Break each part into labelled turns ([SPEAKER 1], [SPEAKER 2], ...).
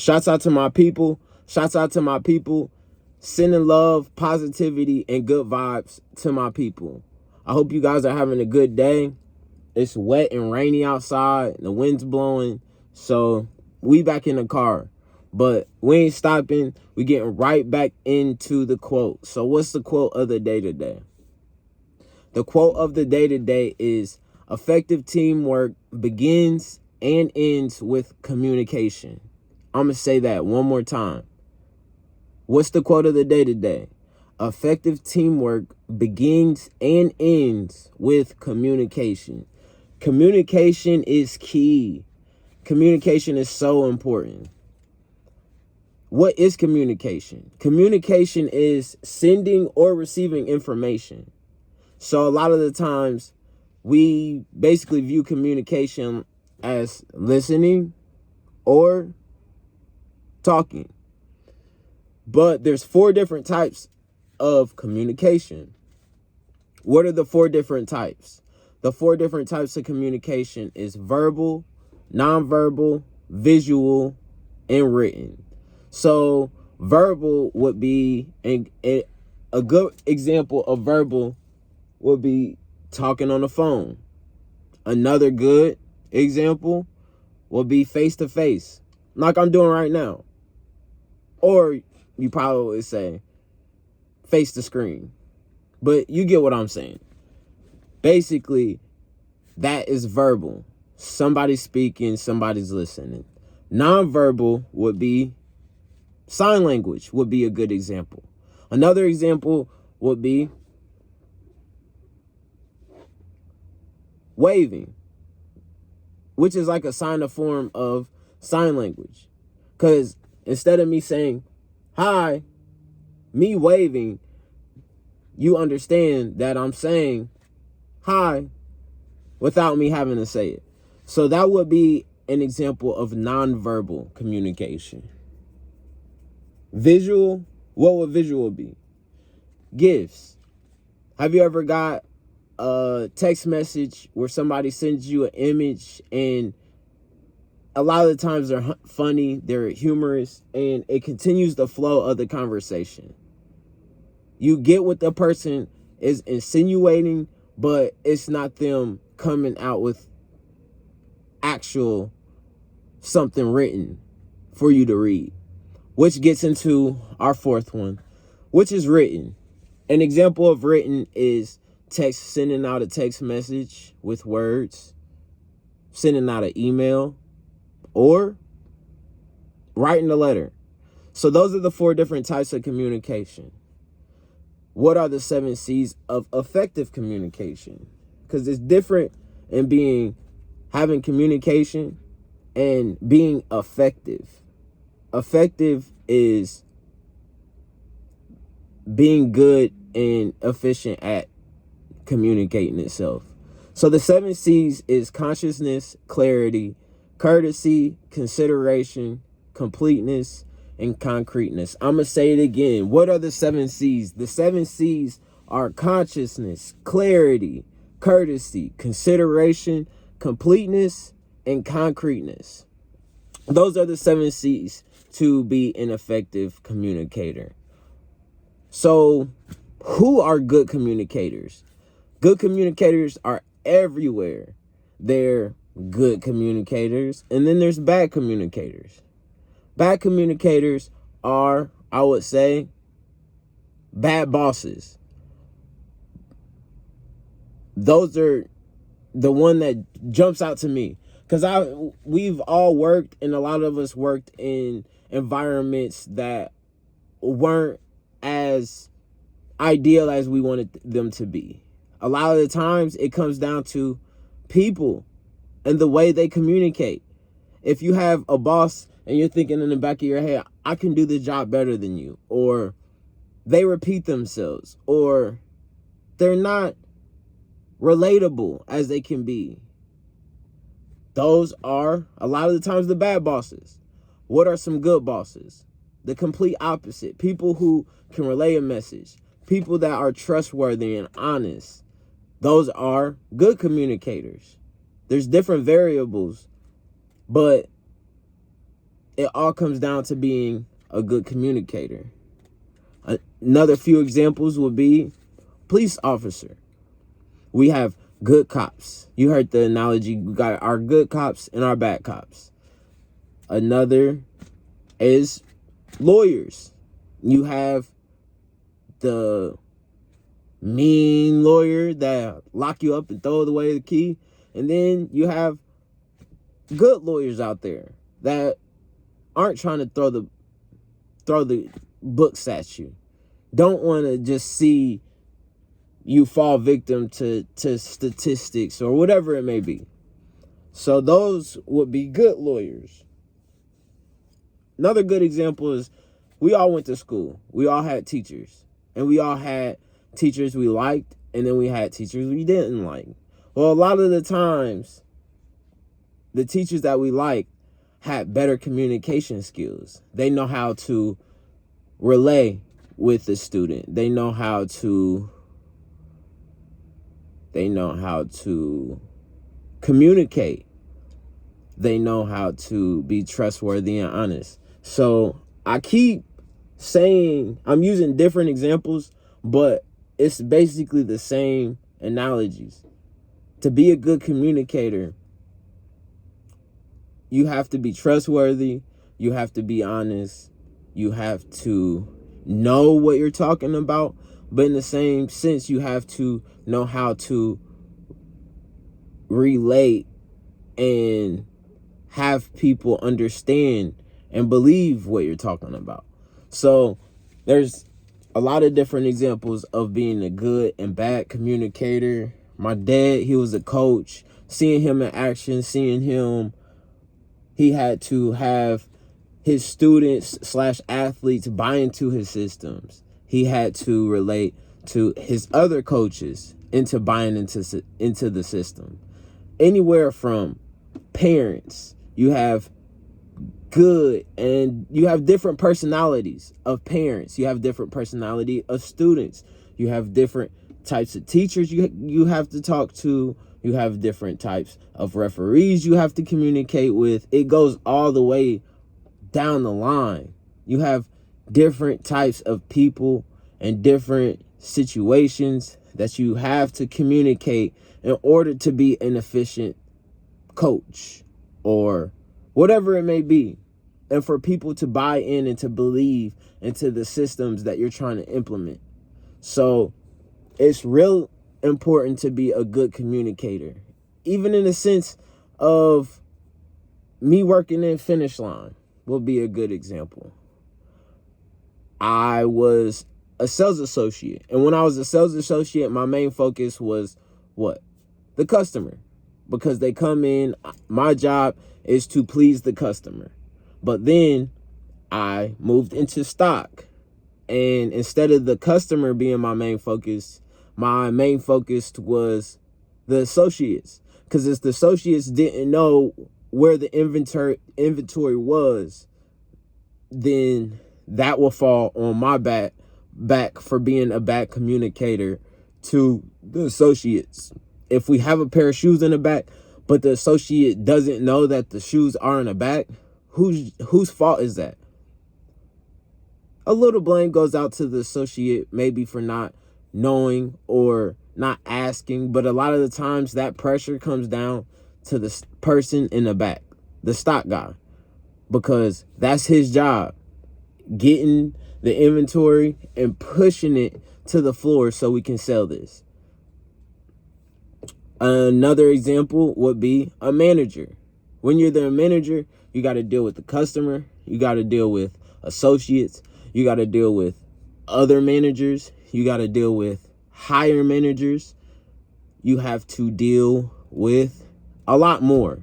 [SPEAKER 1] Shouts out to my people. Shouts out to my people. Sending love, positivity, and good vibes to my people. I hope you guys are having a good day. It's wet and rainy outside. The wind's blowing. So we back in the car. But we ain't stopping. We getting right back into the quote. So what's the quote of the day today? The quote of the day today is, effective teamwork begins and ends with communication. I'm going to say that one more time. What's the quote of the day today? Effective teamwork begins and ends with communication. Communication is key. Communication is so important. What is communication? Communication is sending or receiving information. So a lot of the times we basically view communication as listening or talking. But there's 4 different types of communication. What are the 4 different types? The 4 different types of communication is verbal, nonverbal, visual, and written. So verbal would be, a good example of verbal would be talking on the phone. Another good example would be face-to-face, like I'm doing right now. Or you probably would say face to screen. But you get what I'm saying. Basically, that is verbal. Somebody's speaking, somebody's listening. Nonverbal would be sign language, would be a good example. Another example would be waving, which is like a sign of form of sign language. Because instead of me saying hi, me waving, you understand that I'm saying hi without me having to say it. So that would be an example of nonverbal communication. Visual, what would visual be? Gifts. Have you ever got a text message where somebody sends you an image, and a lot of the times they're funny, they're humorous, and it continues the flow of the conversation. You get what the person is insinuating, but it's not them coming out with actual something written for you to read. Which gets into our 4th one, which is written. An example of written is sending out a text message with words, sending out an email, or writing a letter. So those are the 4 different types of communication. What are the 7 C's of effective communication? Because it's different in having communication and being effective. Effective is being good and efficient at communicating itself. So the 7 C's is consciousness, clarity, courtesy, consideration, completeness, and concreteness. I'm going to say it again. What are the 7 C's? The 7 C's are consciousness, clarity, courtesy, consideration, completeness, and concreteness. Those are the 7 C's to be an effective communicator. So, who are good communicators? Good communicators are everywhere. They're good communicators, and then there's bad communicators. Bad communicators are, I would say, bad bosses. Those are the one that jumps out to me, because we've all worked, and a lot of us worked in environments that weren't as ideal as we wanted them to be. A lot of the times it comes down to people and the way they communicate. If you have a boss and you're thinking in the back of your head, I can do the job better than you, or they repeat themselves, or they're not relatable as they can be, those are a lot of the times the bad bosses. What are some good bosses? The complete opposite. People who can relay a message. People that are trustworthy and honest. Those are good communicators. There's different variables, but it all comes down to being a good communicator. Another few examples would be police officer. We have good cops. You heard the analogy. We got our good cops and our bad cops. Another is lawyers. You have the mean lawyer that lock you up and throw away the key. And then you have good lawyers out there that aren't trying to throw the books at you. Don't want to just see you fall victim to statistics or whatever it may be. So those would be good lawyers. Another good example is we all went to school. We all had teachers. And we all had teachers we liked, and then we had teachers we didn't like. Well, a lot of the times, the teachers that we liked had better communication skills. They know how to relay with the student. They know how to communicate. They know how to be trustworthy and honest. So I keep saying, I'm using different examples, but it's basically the same analogies. To be a good communicator, you have to be trustworthy. You have to be honest. You have to know what you're talking about. But in the same sense, you have to know how to relate and have people understand and believe what you're talking about. So there's a lot of different examples of being a good and bad communicator. My dad, he was a coach. Seeing him in action, he had to have his students / athletes buy into his systems. He had to relate to his other coaches into buying into the system. Anywhere from parents, you have good, and you have different personalities of parents. You have different personality of students. You have different types of teachers you have to talk to. You have different types of referees you have to communicate with. It goes all the way down the line. You have different types of people and different situations that you have to communicate in order to be an efficient coach or whatever it may be. And for people to buy in and to believe into the systems that you're trying to implement. So it's real important to be a good communicator. Even in the sense of me working in Finish Line will be a good example. I was a sales associate. And when I was a sales associate, my main focus was what? The customer. Because they come in, my job is to please the customer. But then I moved into stock. And instead of the customer being my main focus was the associates. Because if the associates didn't know where the inventory was, then that will fall on my back for being a bad communicator to the associates. If we have a pair of shoes in the back, but the associate doesn't know that the shoes are in the back, whose fault is that? A little blame goes out to the associate, maybe for not knowing or not asking, but a lot of the times that pressure comes down to the person in the back, the stock guy, because that's his job, getting the inventory and pushing it to the floor so we can sell this. Another example would be a manager. When you're the manager, you got to deal with the customer. You got to deal with associates. You got to deal with other managers. You got to deal with higher managers. You have to deal with a lot more.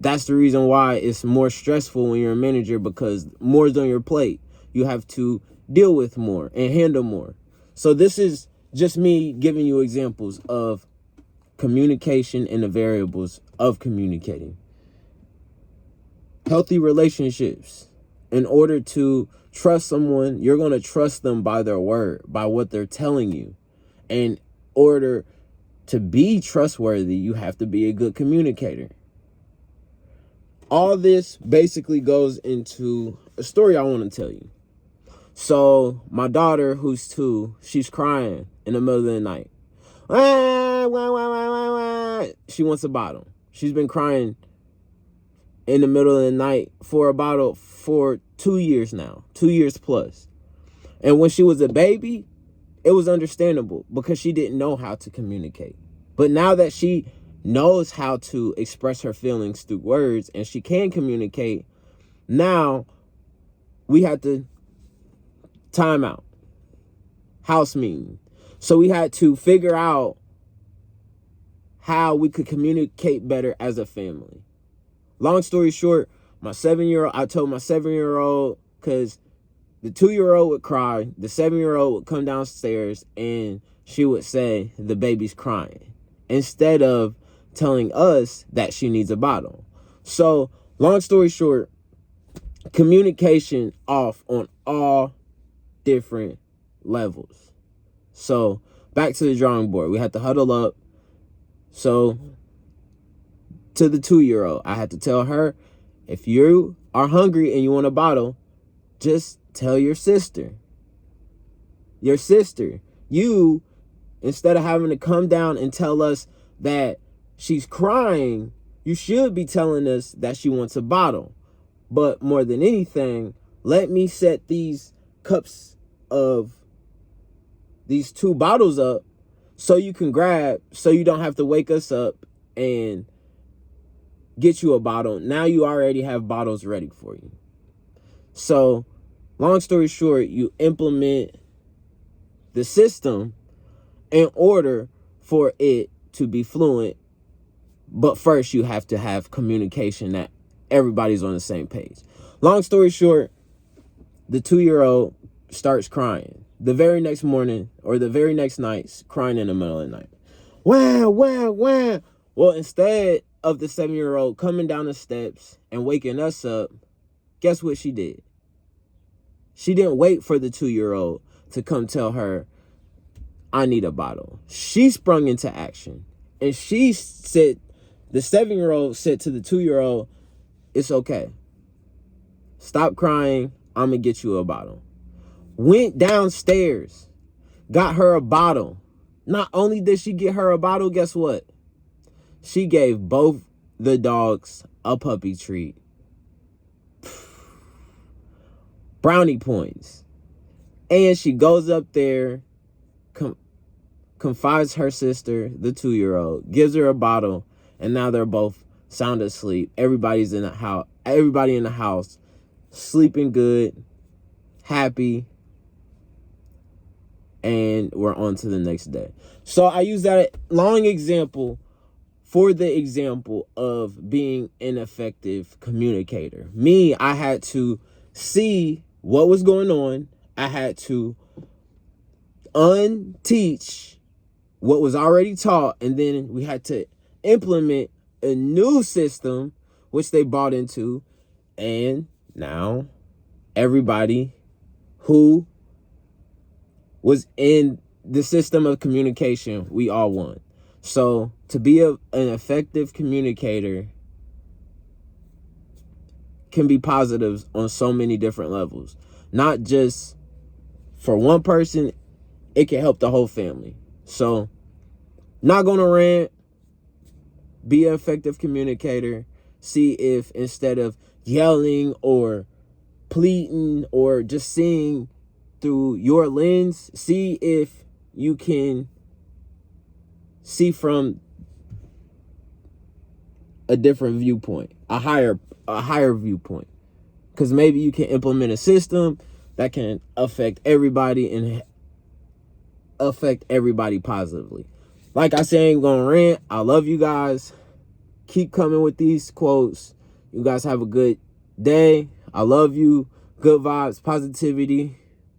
[SPEAKER 1] That's the reason why it's more stressful when you're a manager, because more is on your plate. You have to deal with more and handle more. So this is just me giving you examples of communication and the variables of communicating. Healthy relationships. In order to trust someone, you're going to trust them by their word, by what they're telling you. In order to be trustworthy, you have to be a good communicator. all this basically goes into a story I want to tell you. So my daughter, who's 2, she's crying in the middle of the night. She wants a bottle. She's been crying in the middle of the night for a bottle for 2 years now, 2 years plus. And when she was a baby, it was understandable because she didn't know how to communicate. But now that she knows how to express her feelings through words and she can communicate, now we had to time out, house meeting. So we had to figure out how we could communicate better as a family. Long story short, I told my 7-year-old, because the 2-year-old would cry, the 7-year-old would come downstairs and she would say, the baby's crying, instead of telling us that she needs a bottle. So, long story short, communication off on all different levels. So, back to the drawing board. We had to huddle up. So, to the 2-year-old, I had to tell her, if you are hungry and you want a bottle, just tell your sister. Your sister. You, instead of having to come down and tell us that she's crying, you should be telling us that she wants a bottle. But more than anything, let me set these cups of these 2 bottles up so you can grab, so you don't have to wake us up and get you a bottle. Now you already have bottles ready for you. So, long story short, you implement the system in order for it to be fluent. But first, you have to have communication that everybody's on the same page. Long story short, the 2-year-old starts crying. The very next morning or the very next night, crying in the middle of the night. Wow, wow, wow. Well, instead of the 7-year-old coming down the steps and waking us up, guess what she did? She didn't wait for the 2-year-old to come tell her, I need a bottle. She sprung into action. And she said, the 7-year-old said to the 2-year-old, it's okay. Stop crying. I'm going to get you a bottle. Went downstairs, got her a bottle. Not only did she get her a bottle, guess what? She gave both the dogs a puppy treat. Brownie points. And she goes up there, confides her sister, the 2-year-old, gives her a bottle, and now they're both sound asleep. Everybody in the house sleeping good, happy, and we're on to the next day. So I use that long example for the example of being an effective communicator. Me, I had to see what was going on. I had to unteach what was already taught, and then we had to implement a new system, which they bought into, and now everybody who was in the system of communication, we all won. So to be an effective communicator can be positives on so many different levels. Not just for one person, it can help the whole family. So, not going to rant. Be an effective communicator. See if instead of yelling or pleading or just seeing through your lens, see if you can see from a different viewpoint, a higher viewpoint. Because maybe you can implement a system that can affect everybody and affect everybody positively. Like I said, I ain't gonna rant. I love you guys. Keep coming with these quotes. You guys have a good day. I love you. Good vibes, positivity.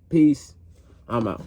[SPEAKER 1] Peace. I'm out.